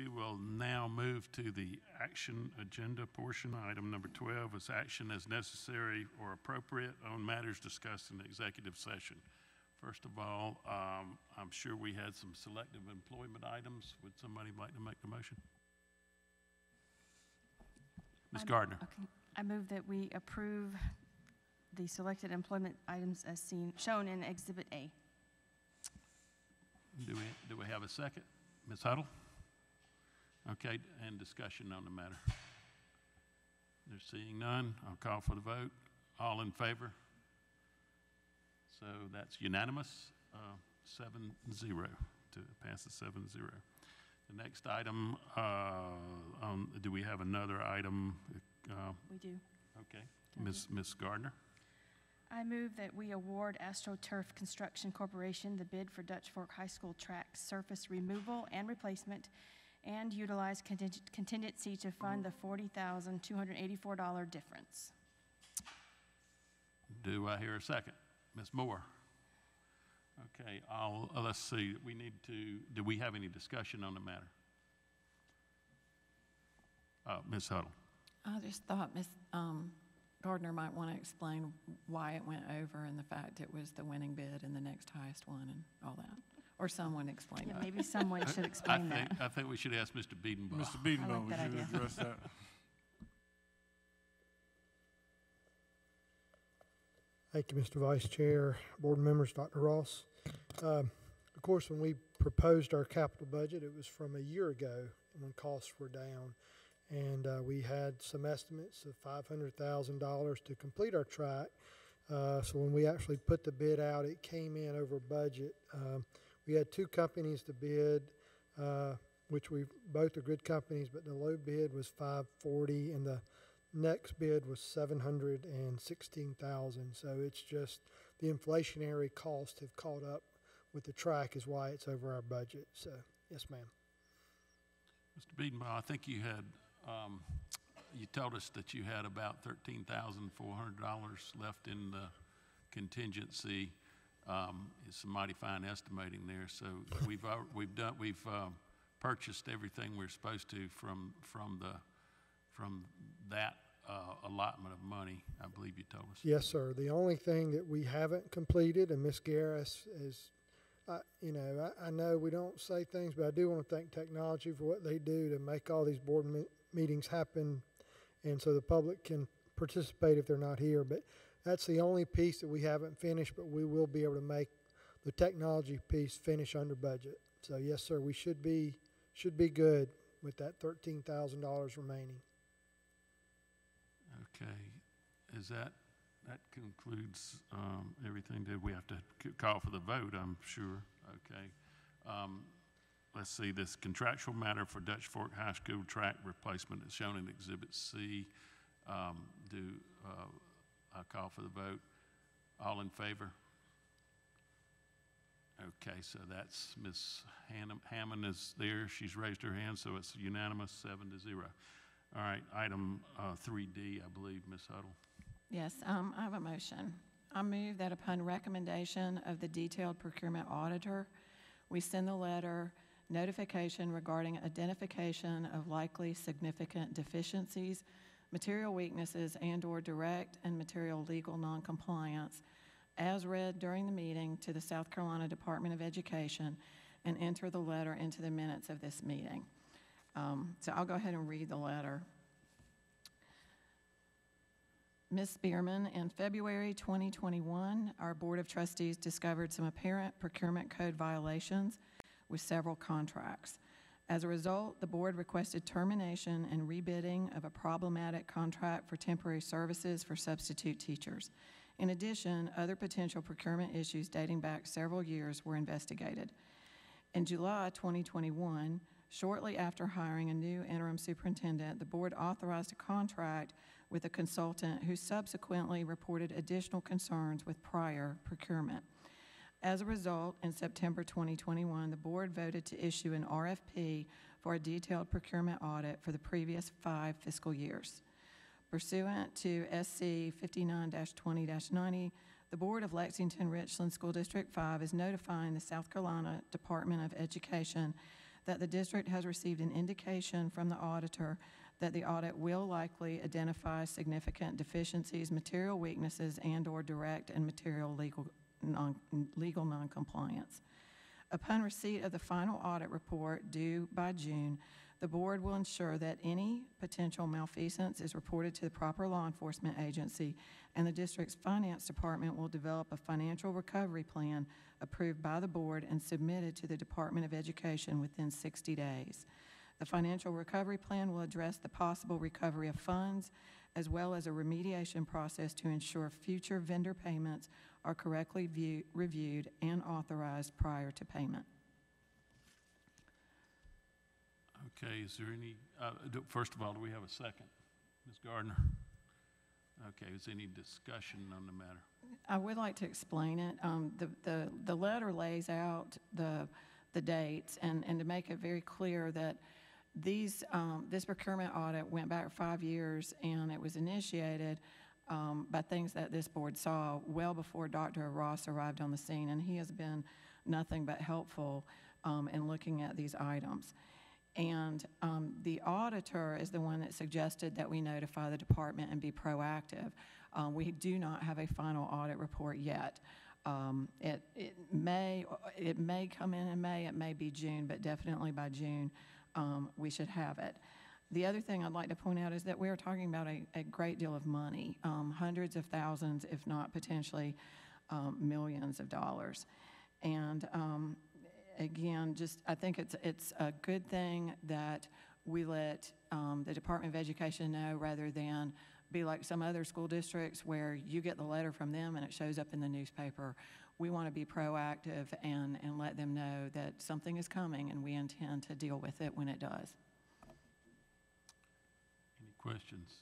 we will now move to the action agenda portion. Item number 12 is action as necessary or appropriate on matters discussed in the executive session. First of all, I'm sure we had some selective employment items. Would somebody like to make the motion? Ms. Gardner. Okay. I move that we approve the selected employment items as shown in Exhibit A. Do we have a second? Ms. Huddle? Okay, and discussion on the matter. There's seeing none. I'll call for the vote. All in favor? So that's unanimous, 7-0 to pass the 7-0. The next item, do we have another item? We do. Okay, Ms. Gardner. I move that we award AstroTurf Construction Corporation the bid for Dutch Fork High School track surface removal and replacement and utilize contingency to fund the $40,284 difference. Do I hear a second? Ms. Moore. Okay, let's see. Do we have any discussion on the matter? Ms. Huddle. I just thought Ms. Gardner might want to explain why it went over and the fact it was the winning bid and the next highest one and all that. Or someone explain that. Maybe someone should explain that. I think we should ask Mr. Biedenbaugh. Mr. Biedenbaugh, would you address that? Thank you, Mr. Vice Chair, board members, Dr. Ross. Of course, when we proposed our capital budget, it was from a year ago when costs were down. And we had some estimates of $500,000 to complete our track. So when we actually put the bid out, it came in over budget. We had two companies to bid, which both are good companies, but the low bid was $540,000 and the next bid was $716,000. So it's just the inflationary costs have caught up with the track is why it's over our budget. So yes, ma'am. Mr. Biedenbaugh, I think you had you told us that you had about $13,400 left in the contingency. It's some mighty fine estimating there. So we've purchased everything we're supposed to from that allotment of money. I believe you told us. Yes, sir. The only thing that we haven't completed, and Ms. Garris is. I know we don't say things, but I do want to thank technology for what they do to make all these board meetings happen, and so the public can participate if they're not here. But that's the only piece that we haven't finished, but we will be able to make the technology piece finish under budget. So yes, sir, we should be good with that $13,000 remaining. Okay, that concludes everything. Did we have to call for the vote? I'm sure. Okay. Let's see. This contractual matter for Dutch Fork High School track replacement is shown in Exhibit C. I call for the vote? All in favor? Okay, so that's Ms. Hammond is there. She's raised her hand, so it's unanimous, 7-0. All right, item 3D, I believe, Ms. Huddle. Yes, I have a motion. I move that upon recommendation of the detailed procurement auditor, we send the letter notification regarding identification of likely significant deficiencies, material weaknesses, and/or direct and material legal noncompliance as read during the meeting to the South Carolina Department of Education and enter the letter into the minutes of this meeting. So I'll go ahead and read the letter. Ms. Spearman, in February 2021, our Board of Trustees discovered some apparent procurement code violations with several contracts. As a result, the board requested termination and rebidding of a problematic contract for temporary services for substitute teachers. In addition, other potential procurement issues dating back several years were investigated. In July 2021, shortly after hiring a new interim superintendent, the board authorized a contract with a consultant who subsequently reported additional concerns with prior procurement. As a result, in September 2021, the board voted to issue an RFP for a detailed procurement audit for the previous 5 fiscal years. Pursuant to SC 59-20-90, the Board of Lexington-Richland School District 5 is notifying the South Carolina Department of Education that the district has received an indication from the auditor that the audit will likely identify significant deficiencies, material weaknesses, and/or direct and material legal noncompliance. Upon receipt of the final audit report due by June, the board will ensure that any potential malfeasance is reported to the proper law enforcement agency, and the district's finance department will develop a financial recovery plan approved by the board and submitted to the Department of Education within 60 days. The financial recovery plan will address the possible recovery of funds, as well as a remediation process to ensure future vendor payments are correctly reviewed and authorized prior to payment. Okay, is there any, first of all, do we have a second? Ms. Gardner? Okay, is there any discussion on the matter? I would like to explain it. The letter lays out the dates, and to make it very clear that this procurement audit went back 5 years, and it was initiated by things that this board saw well before Dr. Ross arrived on the scene, and he has been nothing but helpful in looking at these items. And the auditor is the one that suggested that we notify the department and be proactive. We do not have a final audit report yet. It may come in May, it may be June, but definitely by June we should have it. The other thing I'd like to point out is that we are talking about a great deal of money, hundreds of thousands, if not potentially millions of dollars. And again, I think it's a good thing that we let the Department of Education know, rather than be like some other school districts where you get the letter from them and it shows up in the newspaper. We want to be proactive and let them know that something is coming, and we intend to deal with it when it does. Any questions?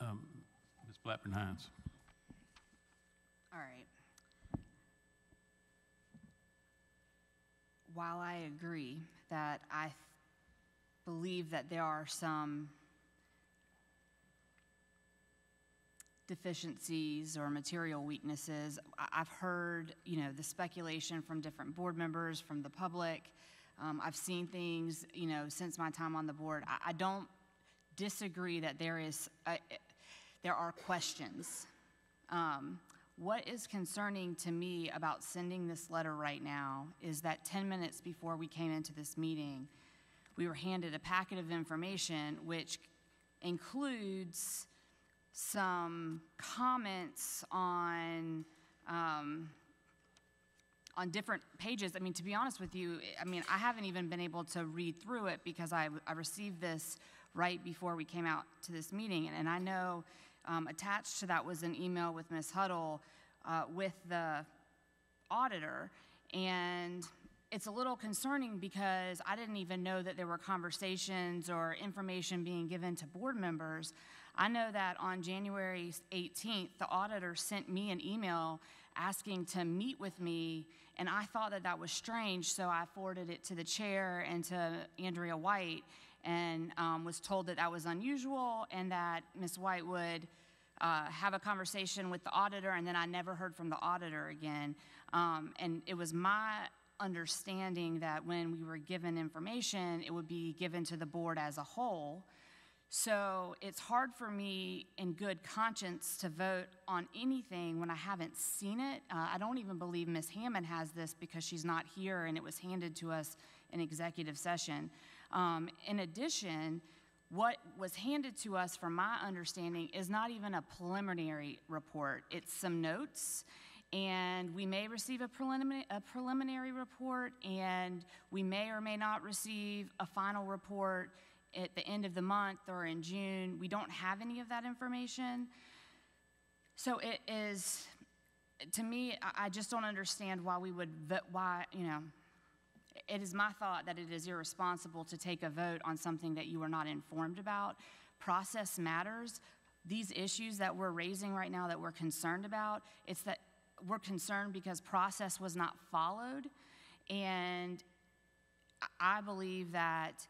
Ms. Blackburn-Hines. All right. While I agree that I believe that there are some deficiencies or material weaknesses, I've heard, the speculation from different board members, from the public. I've seen things, since my time on the board. I don't disagree that there are questions. What is concerning to me about sending this letter right now is that 10 minutes before we came into this meeting, we were handed a packet of information which includes some comments on different pages. I mean, to be honest with you, I haven't even been able to read through it because I received this right before we came out to this meeting. And I know attached to that was an email with Ms. Huddle with the auditor. And it's a little concerning because I didn't even know that there were conversations or information being given to board members. I know that on January 18th, the auditor sent me an email asking to meet with me, and I thought that was strange, so I forwarded it to the chair and to Andrea White, and was told that was unusual and that Ms. White would have a conversation with the auditor, and then I never heard from the auditor again. And it was my understanding that when we were given information, it would be given to the board as a whole. So it's hard for me in good conscience to vote on anything when I haven't seen it. I don't even believe Ms. Hammond has this because she's not here and it was handed to us in executive session. In addition, what was handed to us, from my understanding, is not even a preliminary report. It's some notes, and we may receive a preliminary report, and we may or may not receive a final report at the end of the month or in June. We don't have any of that information. So it is, to me, I just don't understand why we would, it is my thought that it is irresponsible to take a vote on something that you are not informed about. Process matters. These issues that we're raising right now that we're concerned about, it's that we're concerned because process was not followed. And I believe that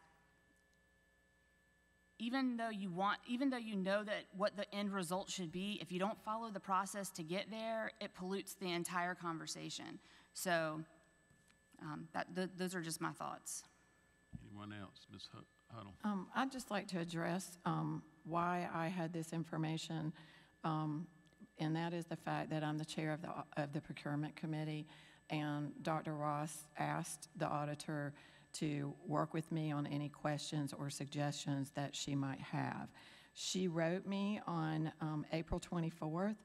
even though you know that what the end result should be, if you don't follow the process to get there, it pollutes the entire conversation. So Those are just my thoughts. Anyone else? Ms. Huddle? I'd just like to address why I had this information, and that is the fact that I'm the chair of the procurement committee, and Dr. Ross asked the auditor to work with me on any questions or suggestions that she might have. She wrote me on April 24th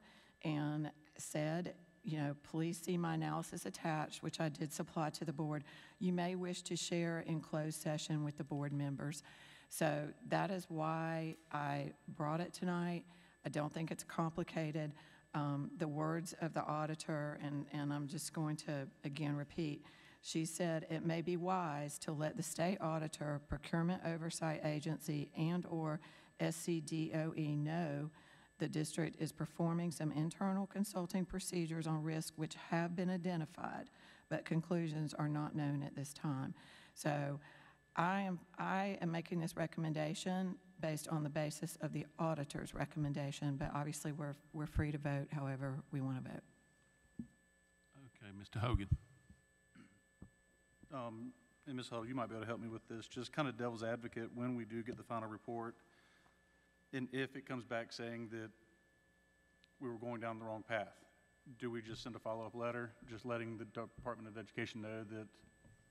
and said, you know, please see my analysis attached, which I did supply to the board. You may wish to share in closed session with the board members. So that is why I brought it tonight. I don't think it's complicated. The words of the auditor, and I'm just going to again repeat, she said it may be wise to let the state auditor, procurement oversight agency, and/or SCDOE know the district is performing some internal consulting procedures on risk which have been identified, but conclusions are not known at this time. So I am making this recommendation based on the basis of the auditor's recommendation, but obviously we're free to vote however we want to vote. Okay, Mr. Hogan. And Ms. Huddle, you might be able to help me with this, just kind of devil's advocate when we do get the final report, and if it comes back saying that we were going down the wrong path, do we just send a follow-up letter, just letting the Department of Education know that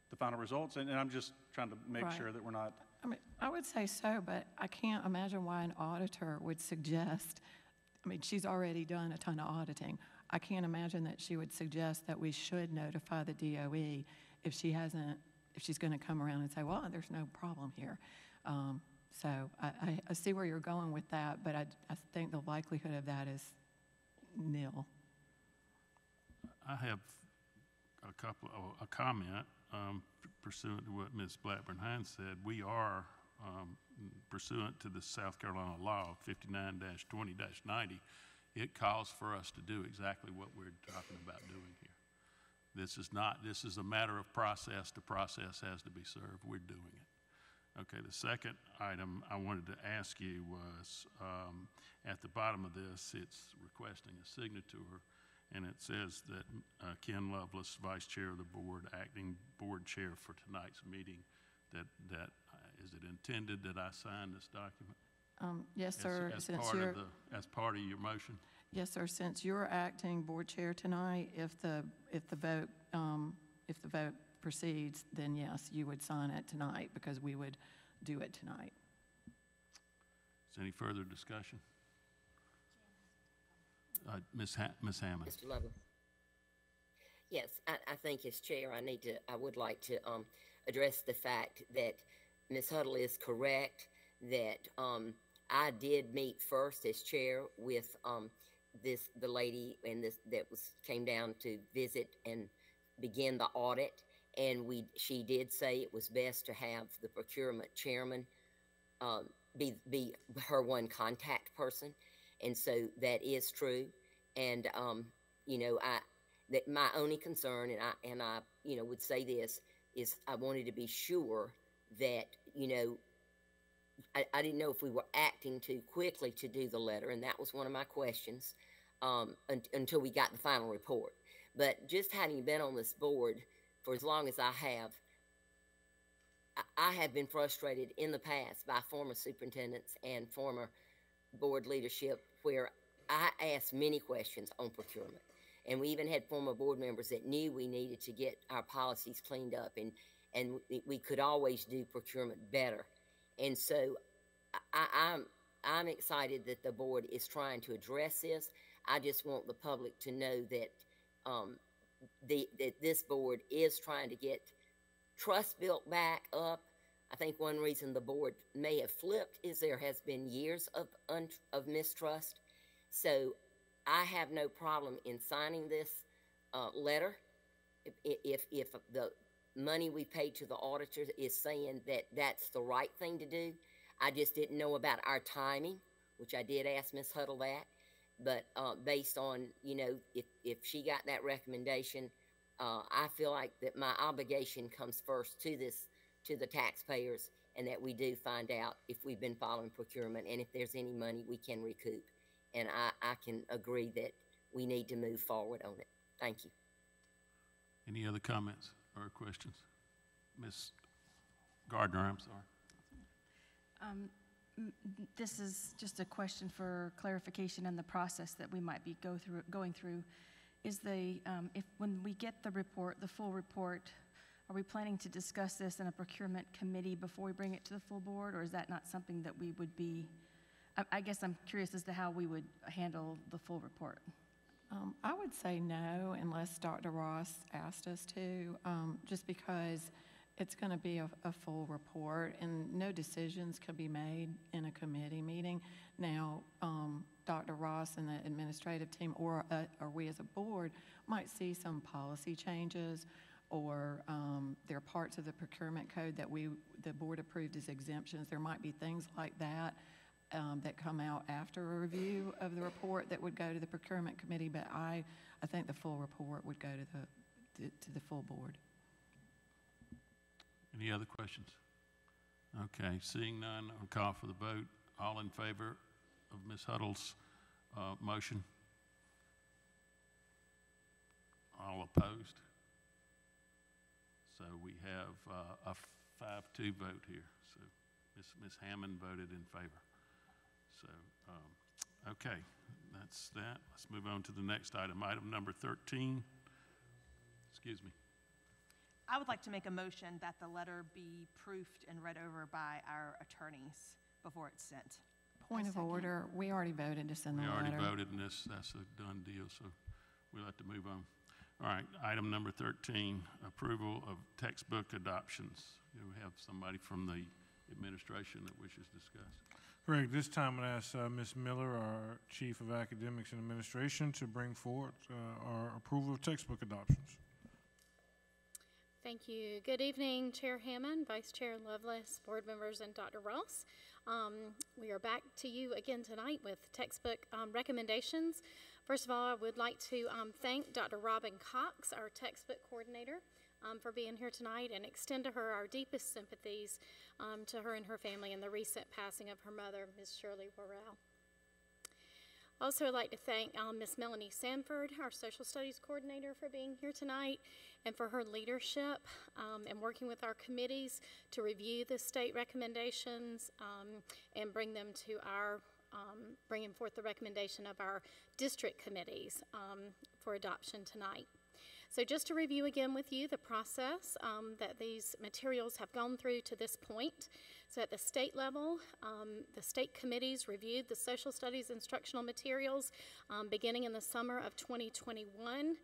the final results, and I'm just trying to make Right. sure that we're not. I mean, I would say so, but I can't imagine why an auditor would suggest, I mean, she's already done a ton of auditing. I can't imagine that she would suggest that we should notify the DOE if she hasn't, if she's going to come around and say, well, there's no problem here. So I see where you're going with that, but I think the likelihood of that is nil. I have a comment pursuant to what Ms. Blackburn-Hines said. We are pursuant to the South Carolina law 59-20-90. It calls for us to do exactly what we're talking about doing here. This is a matter of process. The process has to be served. We're doing it. Okay, the second item I wanted to ask you was, at the bottom of this, it's requesting a signature, and it says that Ken Lovelace, Vice Chair of the Board, Acting Board Chair for tonight's meeting, is it intended that I sign this document? Yes, sir. As part of your motion? Yes, sir. Since you're acting board chair tonight, if the vote proceeds, then yes, you would sign it tonight because we would do it tonight. Is there any further discussion? Ms. Hammond. Mr. Lovell. Yes, I think as chair, I would like to address the fact that Ms. Huddle is correct, that I did meet first as chair with the lady that came down to visit and begin the audit, and she did say it was best to have the procurement chairman be her one contact person, and so that is true. And you know, that my only concern, and I you know would say this, is I wanted to be sure that, you know, I didn't know if we were acting too quickly to do the letter, and that was one of my questions until we got the final report. But just having been on this board for as long as I have been frustrated in the past by former superintendents and former board leadership where I asked many questions on procurement. And we even had former board members that knew we needed to get our policies cleaned up, and we could always do procurement better. And so I'm excited that the board is trying to address this. I just want the public to know that that this board is trying to get trust built back up. I think one reason the board may have flipped is there has been years of mistrust. So I have no problem in signing this letter if the money we paid to the auditors is saying that that's the right thing to do. I just didn't know about our timing, which I did ask Ms. Huddle that. But based on, you know, if she got that recommendation, I feel like that my obligation comes first to the taxpayers, and that we do find out if we've been following procurement and if there's any money we can recoup. And I can agree that we need to move forward on it. Thank you. Any other comments or questions? Ms. Gardner, I'm sorry. This is just a question for clarification on the process that we might be going through. Is when we get the report, the full report, are we planning to discuss this in a procurement committee before we bring it to the full board, or is that not something that we would be, I guess I'm curious as to how we would handle the full report. I would say no unless Dr. Ross asked us to, just because it's going to be a full report and no decisions can be made in a committee meeting. Now, Dr. Ross and the administrative team or we as a board might see some policy changes, or there are parts of the procurement code that the board approved as exemptions. There might be things like that that come out after a review of the report that would go to the procurement committee, but I think the full report would go to the full board. Any other questions? Okay, seeing none, I'll call for the vote. All in favor of Ms. Huddle's motion? All opposed? So we have a 5-2 vote here. So Ms. Hammond voted in favor. So, okay, that's that. Let's move on to the next item. Item number 13. Excuse me. I would like to make a motion that the letter be proofed and read over by our attorneys before it's sent. Point of order, we already voted to send the letter. We already voted, and that's a done deal, so we'll have to move on. All right, item number 13, approval of textbook adoptions. Do we have somebody from the administration that wishes to discuss? Correct. This time I ask Ms. Miller, our Chief of Academics and Administration, to bring forward our approval of textbook adoptions. Thank you. Good evening, Chair Hammond, Vice Chair Lovelace, board members, and Dr. Ross. We are back to you again tonight with textbook recommendations. First of all, I would like to thank Dr. Robin Cox, our textbook coordinator, for being here tonight, and extend to her our deepest sympathies to her and her family in the recent passing of her mother, Ms. Shirley Worrell. Also, I'd like to thank Ms. Melanie Sanford, our social studies coordinator, for being here tonight and for her leadership and working with our committees to review the state recommendations and bring them to our, bringing forth the recommendation of our district committees for adoption tonight. So just to review again with you the process that these materials have gone through to this point. So at the state level, the state committees reviewed the social studies instructional materials beginning in the summer of 2021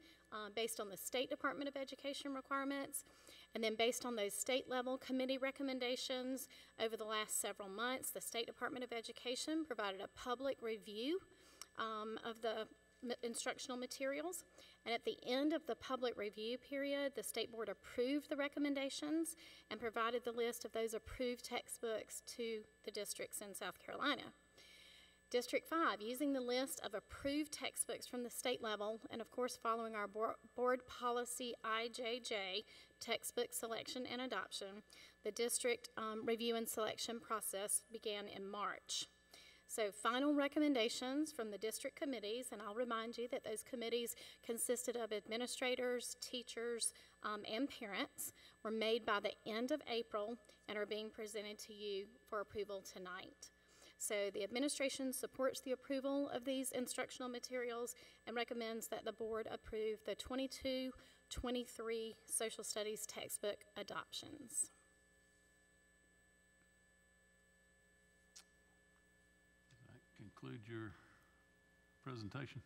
based on the State Department of Education requirements. And then based on those state level committee recommendations over the last several months, the State Department of Education provided a public review of the instructional materials. And at the end of the public review period, the State Board approved the recommendations and provided the list of those approved textbooks to the districts in South Carolina. District 5, using the list of approved textbooks from the state level, and of course following our board policy IJJ, textbook selection and adoption, the district review and selection process began in March. So final recommendations from the district committees, and I'll remind you that those committees consisted of administrators, teachers, and parents, were made by the end of April and are being presented to you for approval tonight. So the administration supports the approval of these instructional materials and recommends that the board approve the 22-23 social studies textbook adoptions. Conclude your presentation.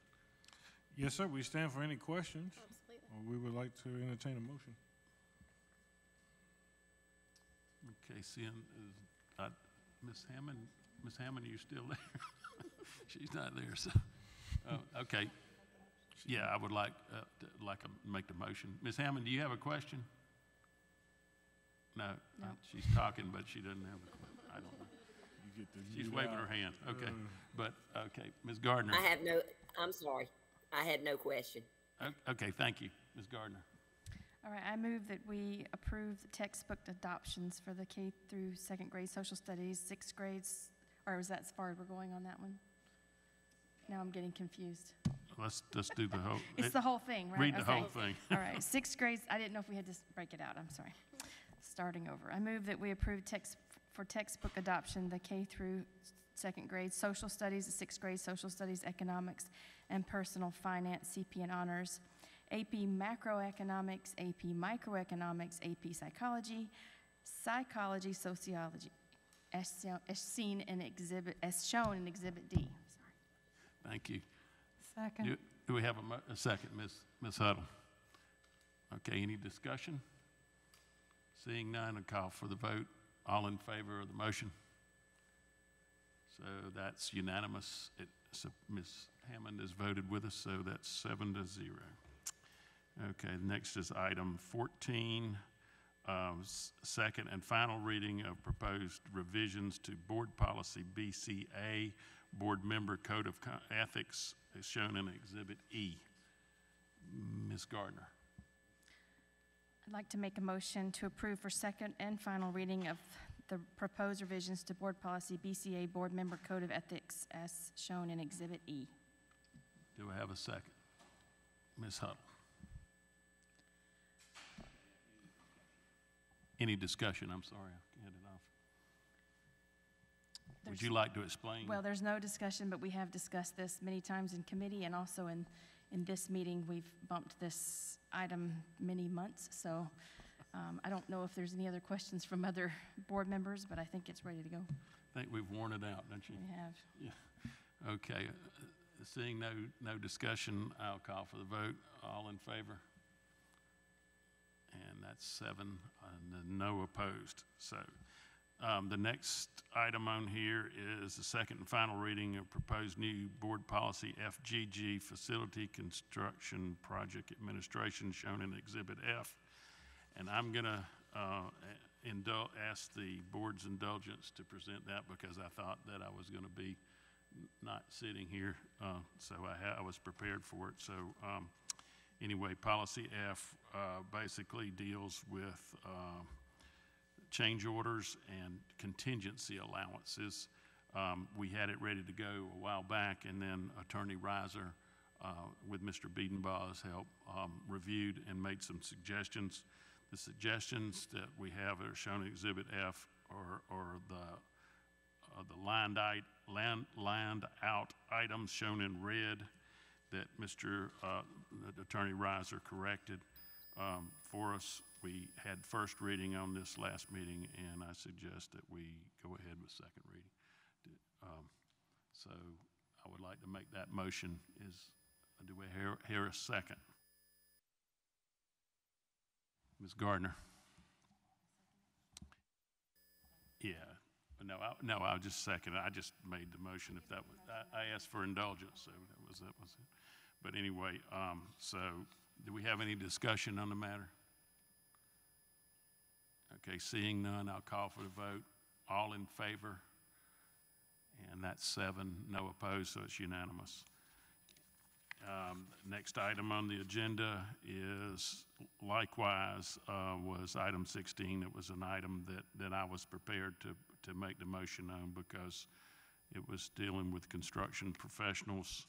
Yes, sir. We stand for any questions. Absolutely. Or we would like to entertain a motion. Okay, seeing Ms. Hammond. Ms. Hammond, are you still there? She's not there, so. Okay. Yeah, I would like to make the motion. Ms. Hammond, do you have a question? No. She's talking, but she doesn't have a question. I don't know. She's waving her hand. Okay. But, okay, Ms. Gardner. I'm sorry. I had no question. Okay, thank you, Ms. Gardner. All right, I move that we approve the textbook adoptions for the K through second grade social studies, sixth grades, or was that as far as we're going on that one? Now I'm getting confused. let's do the whole. It's the whole thing, right? Read the Okay. whole thing. All right, sixth grade, I didn't know if we had to break it out, I'm sorry. Starting over. I move that we approve for textbook adoption, the K through second grade social studies, the sixth grade social studies, economics, and personal finance, CP and honors, AP macroeconomics, AP microeconomics, AP psychology, sociology, as shown in Exhibit D. Sorry. Thank you. Second. Do we have a second, Ms. Huddle? Okay, any discussion? Seeing none, I'll call for the vote. All in favor of the motion? So that's unanimous. So Ms. Hammond has voted with us, so that's 7-0. Okay, next is item 14, second and final reading of proposed revisions to Board Policy BCA, Board Member Code of Ethics, as shown in Exhibit E. Ms. Gardner. I'd like to make a motion to approve for second and final reading of the proposed revisions to Board Policy BCA Board Member Code of Ethics as shown in Exhibit E. Do I have a second? Ms. Huddle. Any discussion? I'm sorry, I had it off. Would you like to explain? Well, there's no discussion, but we have discussed this many times in committee and also in this meeting. We've bumped this item many months, so I don't know if there's any other questions from other board members, but I think it's ready to go. I think we've worn it out, don't you? We have. Yeah. Okay. Seeing no discussion, I'll call for the vote. All in favor? And that's 7, and no opposed. So the next item on here is the second and final reading of proposed new board policy FGG, Facility Construction Project Administration, shown in Exhibit F. And I'm going to ask the board's indulgence to present that because I thought that I was going to be not sitting here, so I was prepared for it. So anyway, Policy F basically deals with change orders and contingency allowances. We had it ready to go a while back, and then Attorney Reiser, with Mr. Biedenbaugh's help, reviewed and made some suggestions. The suggestions that we have are shown in Exhibit F are the lined out items shown in red that Mr. Attorney Reiser corrected for us. We had first reading on this last meeting, and I suggest that we go ahead with second reading. So I would like to make that motion. Do we hear a second? Ms. Gardner? Yeah. No, I'll just second it. I just made the motion. If that was, I asked for indulgence, so that was it. But anyway, so do we have any discussion on the matter? Okay, seeing none, I'll call for the vote. All in favor? And that's 7, no opposed, so it's unanimous. Next item on the agenda is likewise was item 16. It was an item that I was prepared to make the motion on because it was dealing with construction professionals.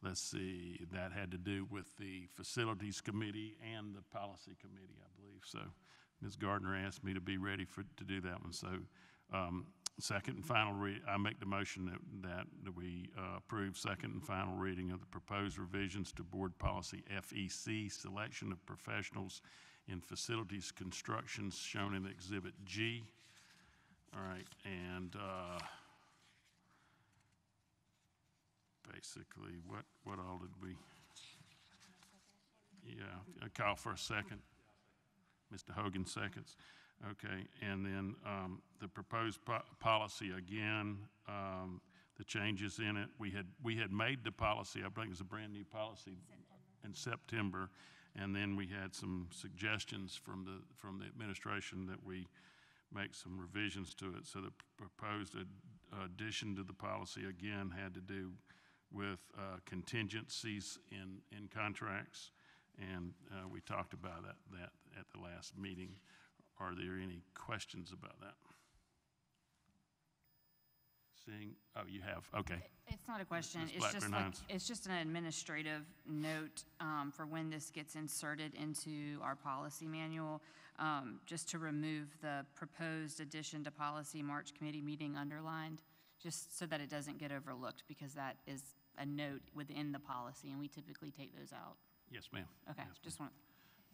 Let's see, that had to do with the Facilities Committee and the Policy Committee, I believe. So Ms. Gardner asked me to be ready to do that one. So second and final I make the motion that we approve second and final reading of the proposed revisions to Board Policy FEC, Selection of Professionals in Facilities Constructions, shown in Exhibit G. All right, and basically, what all did we? Yeah, I call for a second. Mr. Hogan seconds. Okay, and then the proposed policy again, the changes in it. We had made the policy. I think it was a brand new policy in September, and then we had some suggestions from the administration that we make some revisions to it. So the proposed addition to the policy again had to do with contingencies in contracts, and we talked about that at the last meeting. Are there any questions about that? Seeing, oh, you have, okay. It's not a question. Ms. It's just Blackburn like, Hines. it's just an administrative note for when this gets inserted into our policy manual, just to remove the proposed addition to policy March committee meeting underlined, just so that it doesn't get overlooked, because that is a note within the policy, and we typically take those out. Yes, ma'am. Okay, Yes, just want,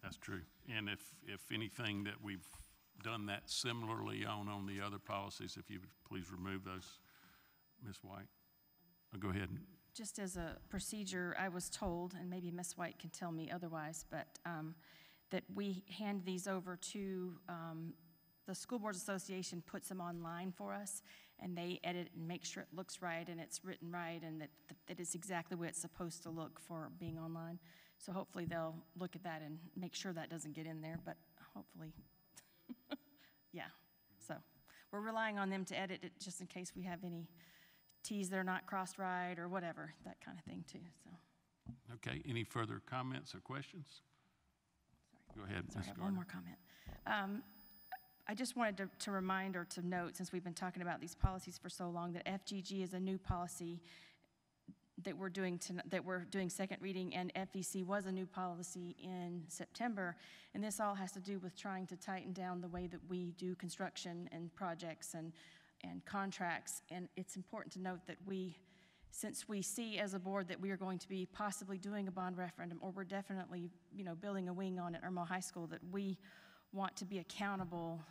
That's true. And if anything that we've done that similarly on the other policies, if you would please remove those, Ms. White. Go ahead. Just as a procedure, I was told, and maybe Ms. White can tell me otherwise, but that we hand these over to, the School Boards Association puts them online for us, and they edit and make sure it looks right and it's written right, and that it's exactly what it's supposed to look for being online. So hopefully they'll look at that and make sure that doesn't get in there, but hopefully, yeah. So we're relying on them to edit it just in case we have any T's that are not crossed right or whatever, that kind of thing too, so. Okay, any further comments or questions? Go ahead, Sorry, Ms. I have Gardner. one more comment. I just wanted to remind or to note, since we've been talking about these policies for so long, that FGG is a new policy that we're doing second reading, and FEC was a new policy in September, and this all has to do with trying to tighten down the way that we do construction and projects and contracts. And it's important to note that since we see as a board that we are going to be possibly doing a bond referendum, or we're definitely, building a wing on at Irma High School, that we want to be accountable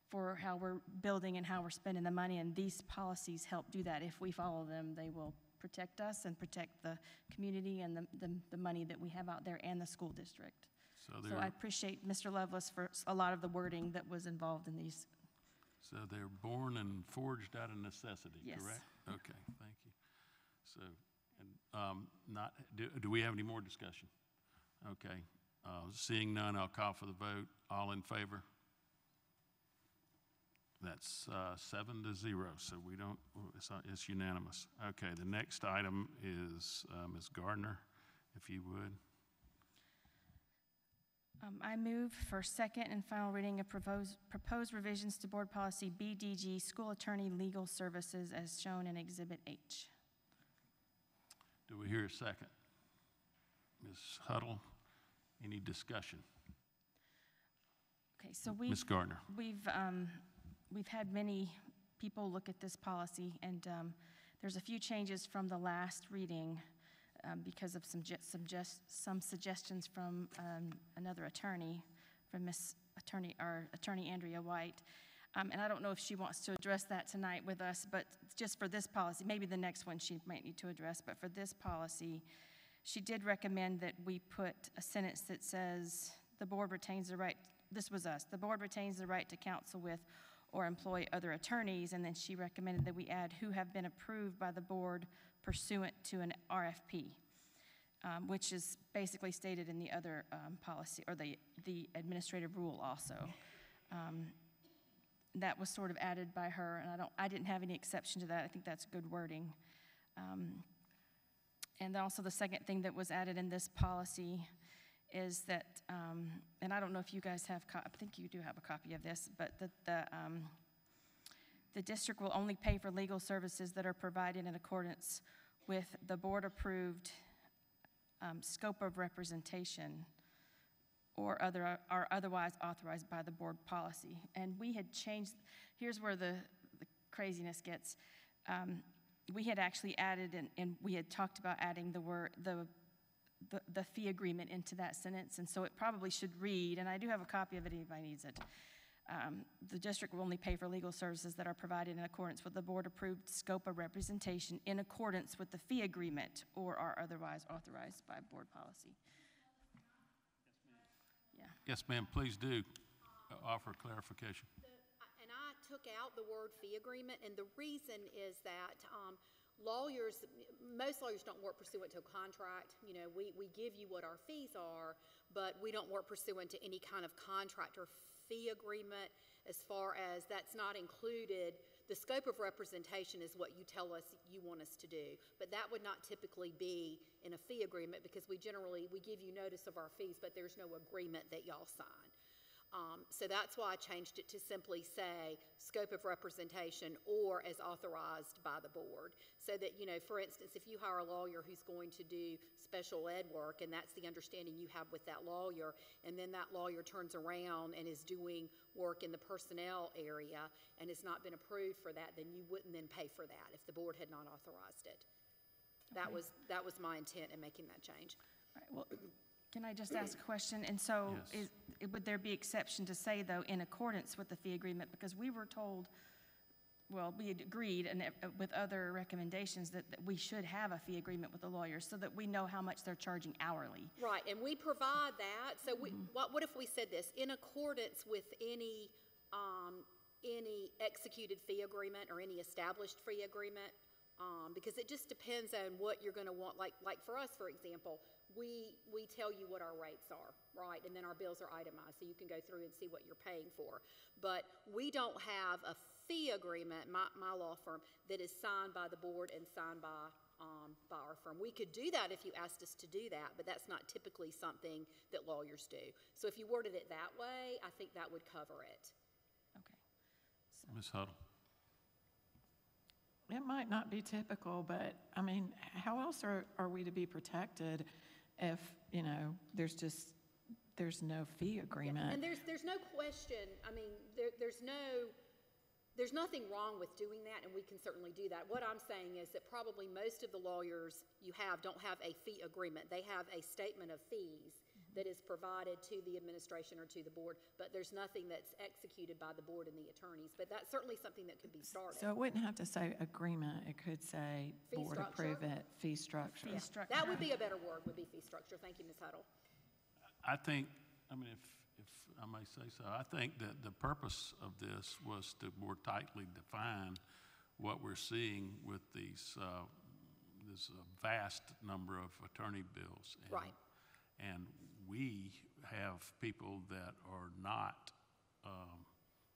for how we're building and how we're spending the money, and these policies help do that. If we follow them, they will protect us and protect the community and the money that we have out there and the school district. So I appreciate Mr. Lovelace for a lot of the wording that was involved in these. So they're born and forged out of necessity, Yes. correct? Okay, thank you. So, do we have any more discussion? Okay, seeing none, I'll call for the vote. All in favor? That's 7-0, so we don't, it's unanimous. Okay, the next item is Ms. Gardner, if you would. I move for second and final reading of proposed revisions to Board Policy BDG, School Attorney Legal Services, as shown in Exhibit H. Do we hear a second? Ms. Huddle, any discussion? Okay, so Ms. Gardner. We've had many people look at this policy, and there's a few changes from the last reading because of some suggestions from another attorney, from Attorney Andrea White. And I don't know if she wants to address that tonight with us, but just for this policy, maybe the next one she might need to address, but for this policy, she did recommend that we put a sentence that says, the board retains the right, this was us, the board retains the right to counsel with or employ other attorneys, and then she recommended that we add who have been approved by the board pursuant to an RFP, which is basically stated in the other policy, or the administrative rule also. That was sort of added by her, and I didn't have any exception to that. I think that's good wording. And also the second thing that was added in this policy is that, and I don't know if you guys have, I think you do have a copy of this, but the district will only pay for legal services that are provided in accordance with the board-approved scope of representation or otherwise authorized by the board policy. And we had changed, here's where the craziness gets. We had actually added, and we had talked about adding the fee agreement into that sentence, and so it probably should read, and I do have a copy of it if anybody needs it. The district will only pay for legal services that are provided in accordance with the board-approved scope of representation in accordance with the fee agreement or are otherwise authorized by board policy. Yeah. Yes, ma'am, please do offer clarification. And I took out the word fee agreement, and the reason is that most lawyers don't work pursuant to a contract. We give you what our fees are, but we don't work pursuant to any kind of contract or fee agreement. As far as that's not included, the scope of representation is what you tell us you want us to do, but that would not typically be in a fee agreement because we give you notice of our fees, but there's no agreement that y'all sign. So that's why I changed it to simply say scope of representation or as authorized by the board. So that, you know, for instance, if you hire a lawyer who's going to do special ed work and that's the understanding you have with that lawyer, and then that lawyer turns around and is doing work in the personnel area and has not been approved for that, then you wouldn't then pay for that if the board had not authorized it. That was my intent in making that change. All right, well, can I just ask a question? And so Yes. would there be exception to say, though, in accordance with the fee agreement? Because we were told, well, we had agreed and with other recommendations that we should have a fee agreement with the lawyers so that we know how much they're charging hourly. Right, and we provide that. So what if we said this? In accordance with any executed fee agreement or any established fee agreement, because it just depends on what you're going to want. Like for us, for example, we tell you what our rates are, right? And then our bills are itemized, so you can go through and see what you're paying for. But we don't have a fee agreement, my law firm, that is signed by the board and signed by our firm. We could do that if you asked us to do that, but that's not typically something that lawyers do. So if you worded it that way, I think that would cover it. Okay. Ms. Huddle? It might not be typical, but, I mean, how else are we to be protected if, you know, there's no fee agreement? And there's no question, I mean, there's nothing wrong with doing that, and we can certainly do that. What I'm saying is that probably most of the lawyers you have don't have a fee agreement. They have a statement of fees that is provided to the administration or to the board, but there's nothing that's executed by the board and the attorneys. But that's certainly something that could be started. So it wouldn't have to say agreement, it could say Fee board structure? approve it, fee structure. Fee structure. That would be a better word, would be fee structure. Thank you, Ms. Huddle. I think, I mean, if I may say so, I think that the purpose of this was to more tightly define what we're seeing with these, this vast number of attorney bills. Right. And we have people that are not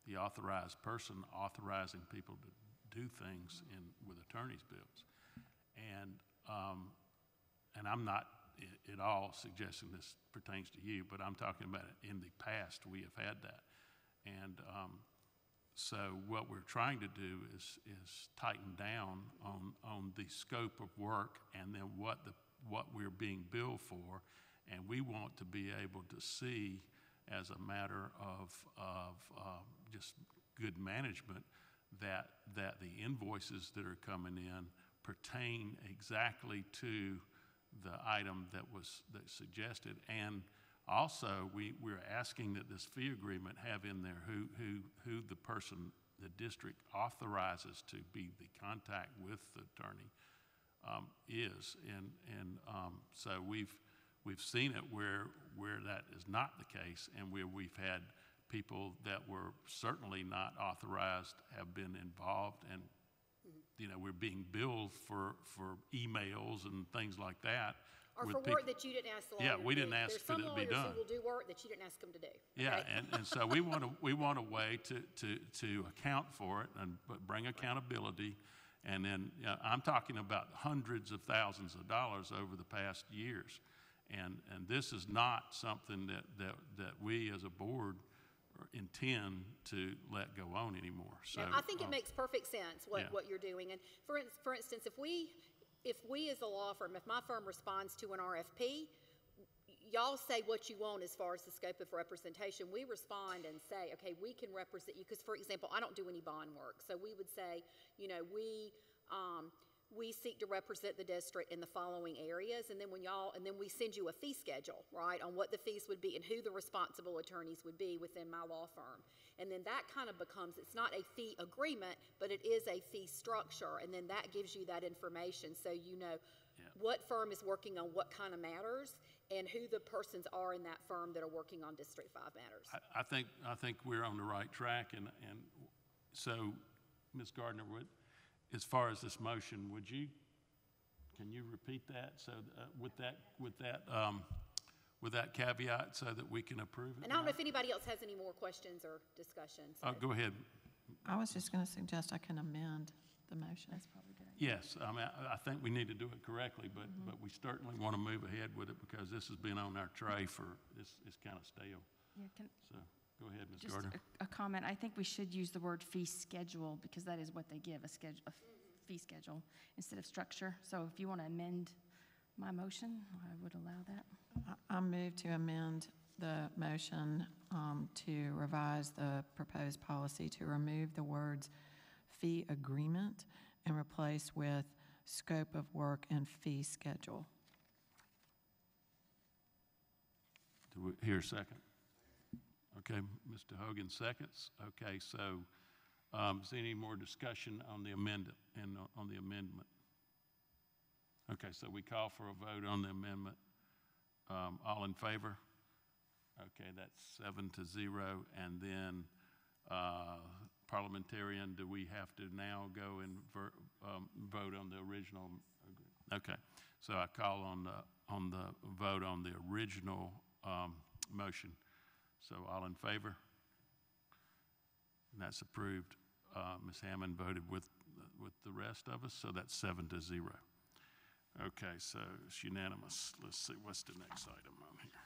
the authorized person authorizing people to do things with attorney's bills. And I'm not at all suggesting this pertains to you, but I'm talking about it in the past we have had that. And so what we're trying to do is tighten down on the scope of work and then what we're being billed for. And we want to be able to see, as a matter of just good management, that the invoices that are coming in pertain exactly to the item that's suggested. And also, we're asking that this fee agreement have in there who the person, the district authorizes to be the contact with the attorney is. And so we've seen it where that is not the case, and where we've had people that were certainly not authorized have been involved, and you know, we're being billed for emails and things like that. Or for work that you didn't ask the lawyer to do. Yeah, we didn't ask for it to be done. There's some lawyers who will do work that you didn't ask them to do. Yeah, okay? and so we want a way to account for it and bring accountability. And then I'm talking about hundreds of thousands of dollars over the past years. And this is not something that we as a board intend to let go on anymore. So I think it makes perfect sense what you're doing. And for instance, if we as a law firm, if my firm responds to an RFP, y'all say what you want as far as the scope of representation. We respond and say, okay, we can represent you. Because, for example, I don't do any bond work. So we would say, you know, we seek to represent the district in the following areas, and then we send you a fee schedule, right, on what the fees would be and who the responsible attorneys would be within my law firm. And then that kind of becomes, it's not a fee agreement, but it is a fee structure, and then that gives you that information so you know what firm is working on what kind of matters and who the persons are in that firm that are working on District 5 matters. I think we're on the right track, and so, Ms. Gardner, as far as this motion, can you repeat that? So with that caveat, so that we can approve it. And I don't know if anybody else has any more questions or discussions. Oh, go ahead. I was just going to suggest I can amend the motion. That's probably good. Yes, I mean, I think we need to do it correctly, but we certainly want to move ahead with it because this has been on our tray for it's kind of stale. Yeah, So Go ahead, Ms. Just Gardner. a comment, I think we should use the word fee schedule, because that is what they give, a fee schedule, instead of structure. So if you want to amend my motion, I would allow that. I move to amend the motion to revise the proposed policy to remove the words fee agreement and replace with scope of work and fee schedule. Do we hear a second? Okay, Mr. Hogan seconds. Okay, so is there any more discussion on the amendment and on the amendment? Okay, so we call for a vote on the amendment. All in favor? Okay, that's 7-0. And then parliamentarian, do we have to now go and vote on the original? Okay, so I call on the vote on the original motion. So all in favor? And that's approved. Ms. Hammond voted with the rest of us, so that's 7-0. Okay, so it's unanimous. Let's see, what's the next item on here?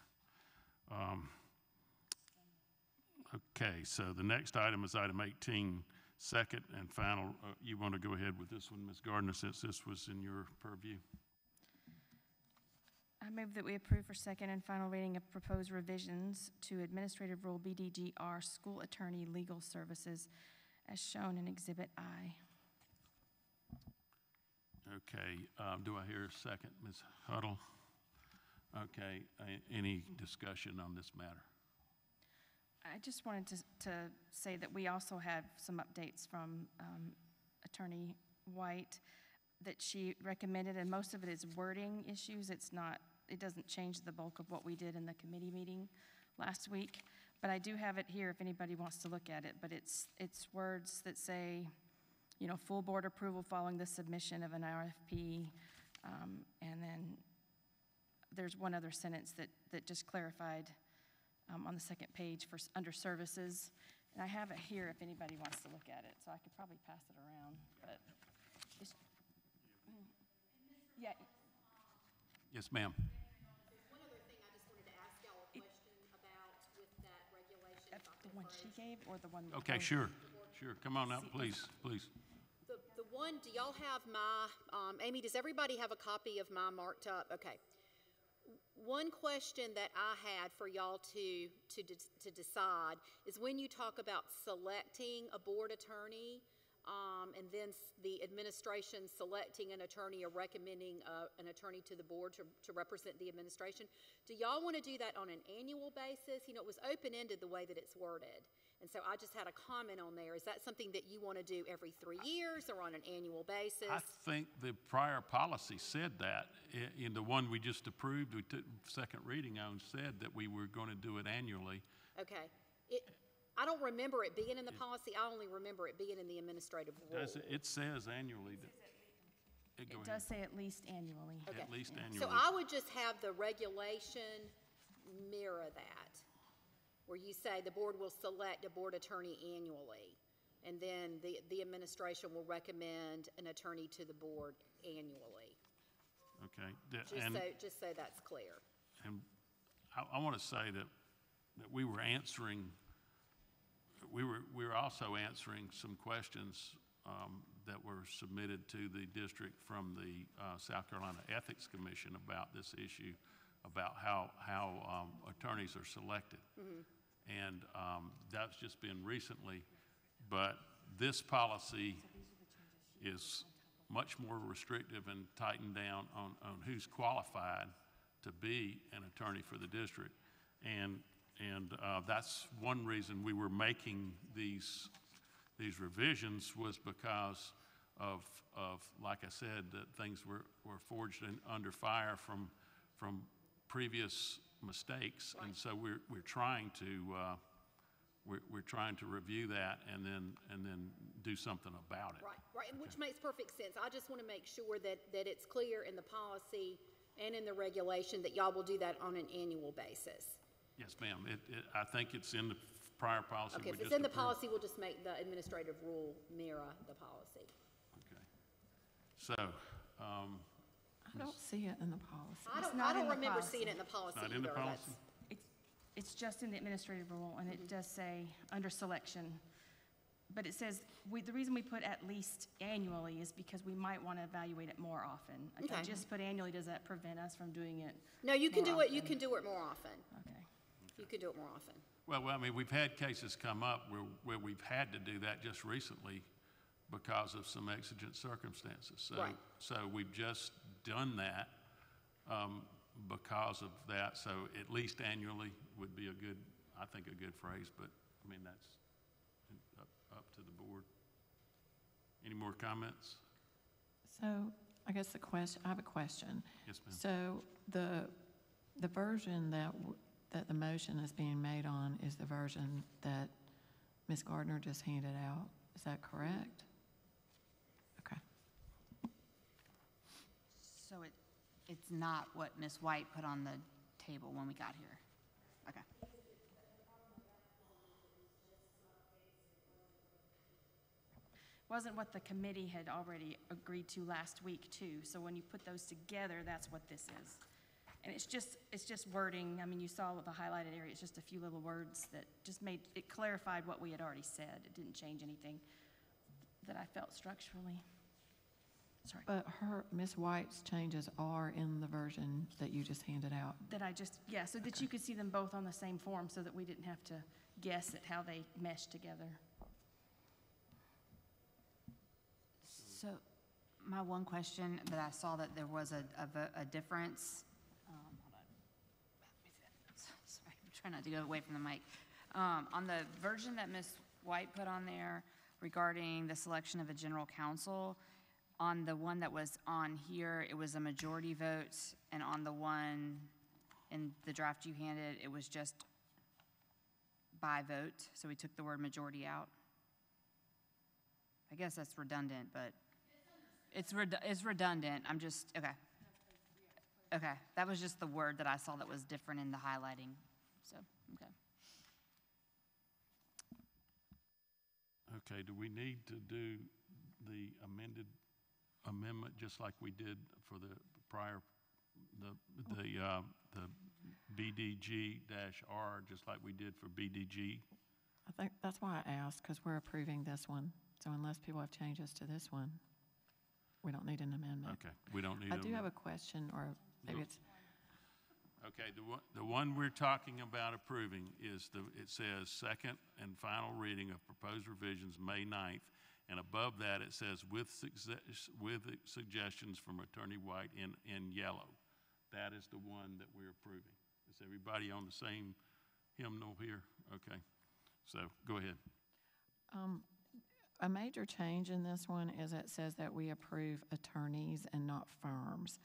Okay, so the next item is item 18, second and final. You want to go ahead with this one, Ms. Gardner, since this was in your purview? I move that we approve for second and final reading of proposed revisions to Administrative Rule BDGR School Attorney Legal Services as shown in Exhibit I. Okay, do I hear a second, Ms. Huddle? Okay, any discussion on this matter? I just wanted to say that we also have some updates from Attorney White that she recommended, and most of it is wording issues. It doesn't change the bulk of what we did in the committee meeting last week, but I do have it here if anybody wants to look at it. But it's words that say, you know, full board approval following the submission of an RFP, and then there's one other sentence that just clarified on the second page for under services, and I have it here if anybody wants to look at it, so I could probably pass it around, but it's, yeah. Yes, ma'am. One other thing I just wanted to ask y'all a question about with that regulation. if I The could one first. she gave or the one? Okay, sure. Come on up, please. The one, do y'all have my, Amy, does everybody have a copy of my marked up? Okay. One question that I had for y'all to decide is when you talk about selecting a board attorney, and then the administration selecting an attorney or recommending an attorney to the board to represent the administration, do y'all want to do that on an annual basis? You know, it was open-ended the way that it's worded. And so I just had a comment on there. Is that something that you want to do every 3 years or on an annual basis? I think the prior policy said that. In the one we just approved, we took second reading on, said that we were going to do it annually. Okay. I don't remember it being in the policy. I only remember it being in the administrative rule. It says annually. It does say at least annually. Okay. At least annually. So I would just have the regulation mirror that, where you say the board will select a board attorney annually, and then the administration will recommend an attorney to the board annually. Okay. Just so that's clear. And I want to say that we were answering, we were also answering some questions that were submitted to the district from the South Carolina Ethics Commission about this issue, about how attorneys are selected. Mm-hmm. And that's just been recently, but this policy is much more restrictive and tightened down on who's qualified to be an attorney for the district. And that's one reason we were making these revisions, was because of like I said, that things were forged under fire from previous mistakes. Right. And so we're trying to review that and then do something about it. Right, and which makes perfect sense. I just want to make sure that it's clear in the policy and in the regulation that y'all will do that on an annual basis. Yes, ma'am. I think it's in the prior policy. Okay, if it's in the policy, we'll just make the administrative rule mirror the policy. Okay. So, I don't see it in the policy. I don't remember seeing it in the policy not in the either. policy? It's just in the administrative rule, and it does say, under selection, but it says, the reason we put at least annually is because we might want to evaluate it more often. If I Okay. just put annually, does that prevent us from doing it? No, you can More do it, you often. can do it more often. Okay. You can do it more often. Well, I mean, we've had cases come up where we've had to do that just recently because of some exigent circumstances. So, Right. so we've just done that because of that. So at least annually would be I think a good phrase, but I mean, that's up to the board. Any more comments? So I guess I have a question. Yes, ma'am. So the version that the motion is being made on is the version that Ms. Gardner just handed out. Is that correct? Okay. So it's not what Ms. White put on the table when we got here? Okay. Wasn't what the committee had already agreed to last week, too. So when you put those together, that's what this is. And it's just wording. I mean, you saw with the highlighted area, it's just a few little words that just it clarified what we had already said. It didn't change anything that I felt structurally. Sorry. But Ms. White's changes are in the version that you just handed out. So that you could see them both on the same form so that we didn't have to guess at how they meshed together. So my one question that I saw that there was a difference, hold on. Sorry, I'm trying not to go away from the mic. On the version that Ms. White put on there regarding the selection of a general counsel, on the one that was on here, it was a majority vote, and on the one in the draft you handed, it was just by vote, so we took the word majority out. I guess that's redundant, but it's redundant. I'm just, okay. Okay, that was just the word that I saw that was different in the highlighting, so, okay. Okay, do we need to do the amendment just like we did for the prior, the BDG-R, just like we did for BDG? I think that's why I asked, because we're approving this one. So unless people have changes to this one, we don't need an amendment. Okay, we don't need I do have a question, or maybe it's, Okay, the one we're talking about approving is it says second and final reading of proposed revisions May 9th, and above that it says with suggestions from Attorney White in yellow. That is the one that we're approving. Is everybody on the same hymnal here? Okay, so go ahead. a major change in this one is it says that we approve attorneys and not firms.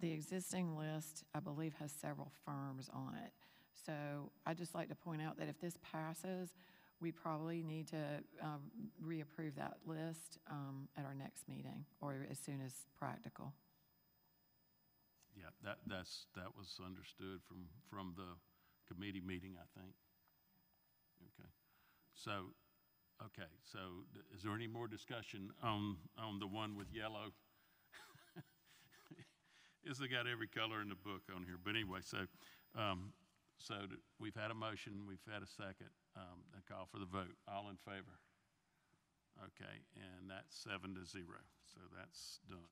The existing list, I believe, has several firms on it. So I'd just like to point out that if this passes, we probably need to reapprove that list at our next meeting, or as soon as practical. Yeah, that was understood from the committee meeting, I think. Okay, so is there any more discussion on the one with yellow? It's got every color in the book on here, but anyway, so we've had a motion, we've had a second. I call for the vote. All in favor? Okay, and that's 7-0, so that's done.